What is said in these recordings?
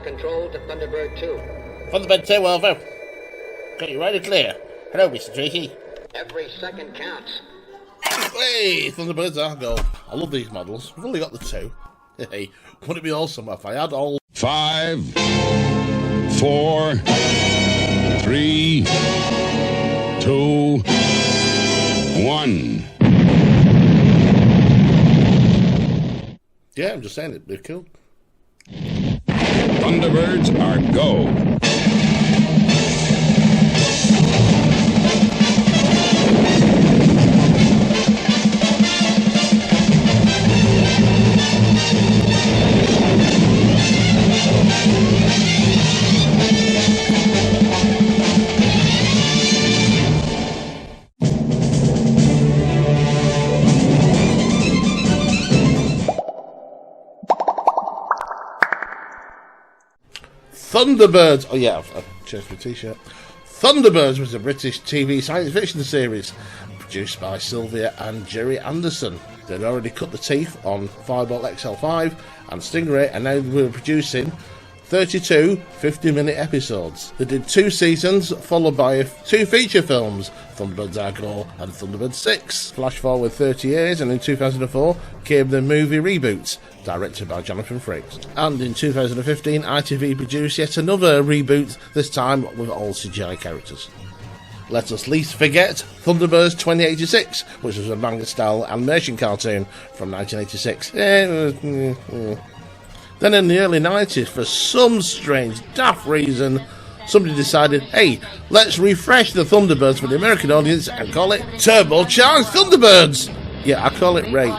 control to Thunderbird 2. Thunderbird 2, over. Got you ready, clear. Hello, Mr. Tracy. Every second counts. Hey, Thunderbirds are go. I love these models. I've only got the 2. Hey, wouldn't it be awesome if I had all... 5, 4, 3, 2, 1. Yeah, I'm just saying it'd be cool. Thunderbirds are go. Thunderbirds. Oh yeah, I've changed my t-shirt. Thunderbirds was a British TV science fiction series produced by Sylvia and Gerry Anderson. They'd already cut the teeth on Firebolt XL5 and Stingray, and now they were producing 32 50-minute episodes. They did 2 seasons, followed by 2 feature films, Thunderbirds Argo and Thunderbird 6. Flash forward 30 years, and in 2004 came the movie reboot, directed by Jonathan Frakes. And in 2015, ITV produced yet another reboot, this time with all CGI characters. Let us least forget Thunderbirds 2086, which was a manga-style animation cartoon from 1986. Then in the early 90s, for some strange, daft reason, somebody decided, hey, let's refresh the Thunderbirds for the American audience and call it Turbocharged Thunderbirds. Yeah, I call it rape.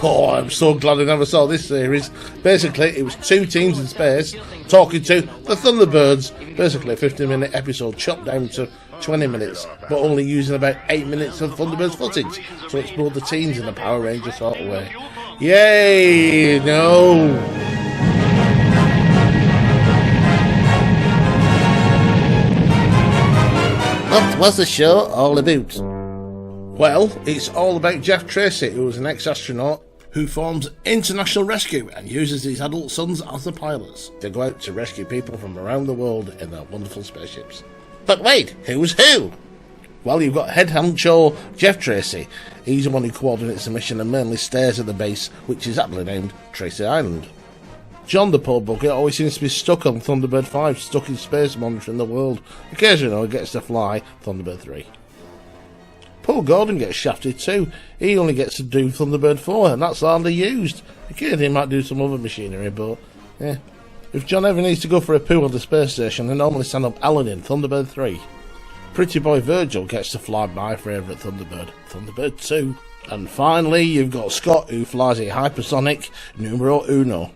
Oh, I'm so glad I never saw this series. Basically, it was 2 teams in space talking to the Thunderbirds. Basically, a 50-minute episode chopped down to 20 minutes, but only using about 8 minutes of Thunderbirds footage. So it's brought the teens in a Power Ranger sort of way. Yay! No! What's the show all about? Well, it's all about Jeff Tracy, who was an ex-astronaut who forms International Rescue and uses his adult sons as the pilots to go out to rescue people from around the world in their wonderful spaceships. But wait, who's who? Well, you've got head honcho Jeff Tracy. He's the one who coordinates the mission and mainly stays at the base, which is aptly named Tracy Island. John, the poor bugger, always seems to be stuck on Thunderbird 5, stuck in space monitoring the world. Occasionally he gets to fly Thunderbird 3. Poor Gordon gets shafted too. He only gets to do Thunderbird 4, and that's hardly used. Occasionally he might do some other machinery, but yeah. If John ever needs to go for a poo on the space station, they normally send up Alan in Thunderbird 3. Pretty boy Virgil gets to fly my favourite Thunderbird, Thunderbird 2. And finally, you've got Scott, who flies a hypersonic numero uno.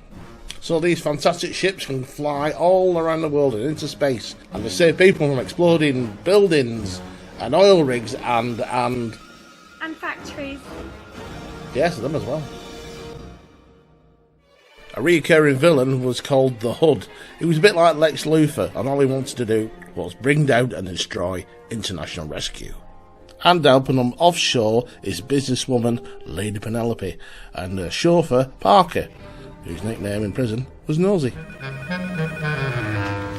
So these fantastic ships can fly all around the world and into space, and they save people from exploding buildings and oil rigs and factories. Yes, them as well. A recurring villain was called the Hood. He was a bit like Lex Luthor, and all he wanted to do was bring down and destroy International Rescue. And helping him offshore is businesswoman Lady Penelope and her chauffeur Parker, whose nickname in prison was Nosy.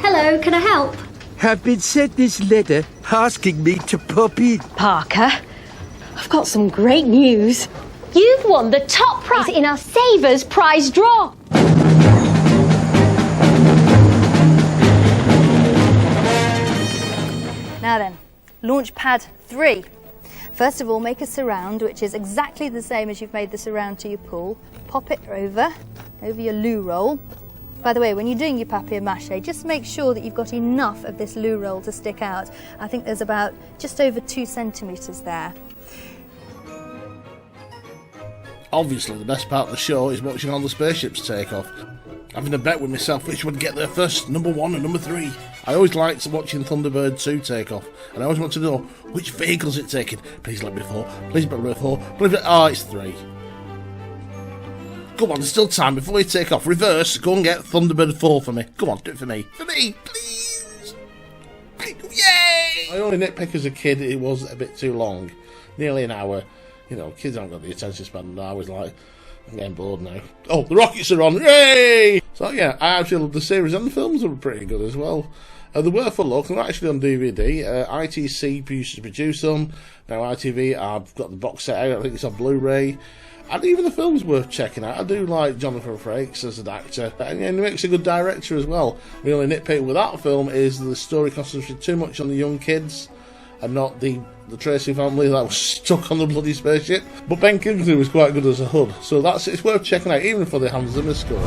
Hello, can I help? Have been sent this letter asking me to pop in. Parker, I've got some great news. You've won the top prize in our Savers prize draw. Now then, launch pad 3. First of all, make a surround, which is exactly the same as you've made the surround to your pool. Pop it over your loo roll. By the way, when you're doing your papier-mâché, just make sure that you've got enough of this loo roll to stick out. I think there's about just over 2 centimetres there. Obviously, the best part of the show is watching all the spaceships take off. Having a bet with myself which would get there first, number 1 and number 3. I always liked watching Thunderbird 2 take off, and I always want to know which vehicle's it taking. Please let me 4, please let me 4, please let... Oh, it's 3. Come on, there's still time before you take off. Reverse, go and get Thunderbird 4 for me. Come on, do it for me. For me, please. Yay! I only nitpick as a kid, it was a bit too long. Nearly an hour. You know, kids haven't got the attention span, and I was like, I'm getting bored now. Oh, the rockets are on! Yay! So yeah, I actually love the series, and the films were pretty good as well. They're worth a look. They're actually on DVD. ITC used to produce them. Now ITV, I've got the box set out. I think it's on Blu-ray. And even the film's worth checking out. I do like Jonathan Frakes as an actor, and he makes a good director as well. The only nitpick with that film is the story concentrated too much on the young kids and not the Tracy family that was stuck on the bloody spaceship. But Ben Kingsley was quite good as a HUD, so it's worth checking out, even for the Hans Zimmer score.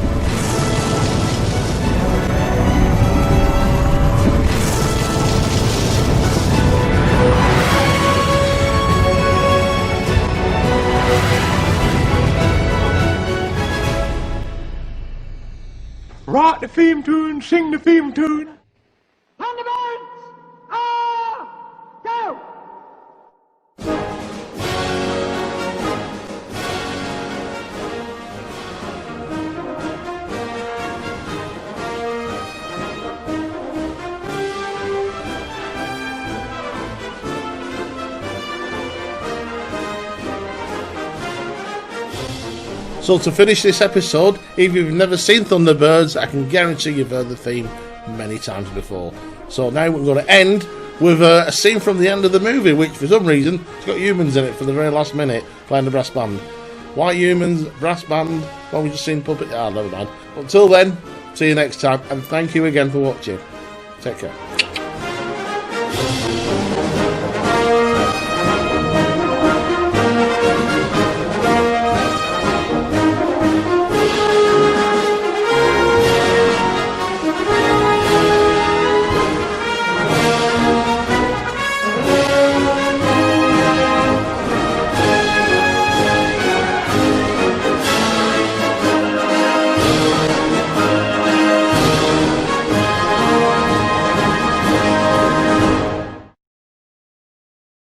Write the theme tune, sing the theme tune. Thunderbirds! Ah! Go! So to finish this episode, if you've never seen Thunderbirds, I can guarantee you've heard the theme many times before. So now we're going to end with a scene from the end of the movie, which for some reason it's got humans in it for the very last minute playing the brass band. White humans, brass band, well, we just seen puppet. Ah, never mind. Until then, see you next time, and thank you again for watching. Take care.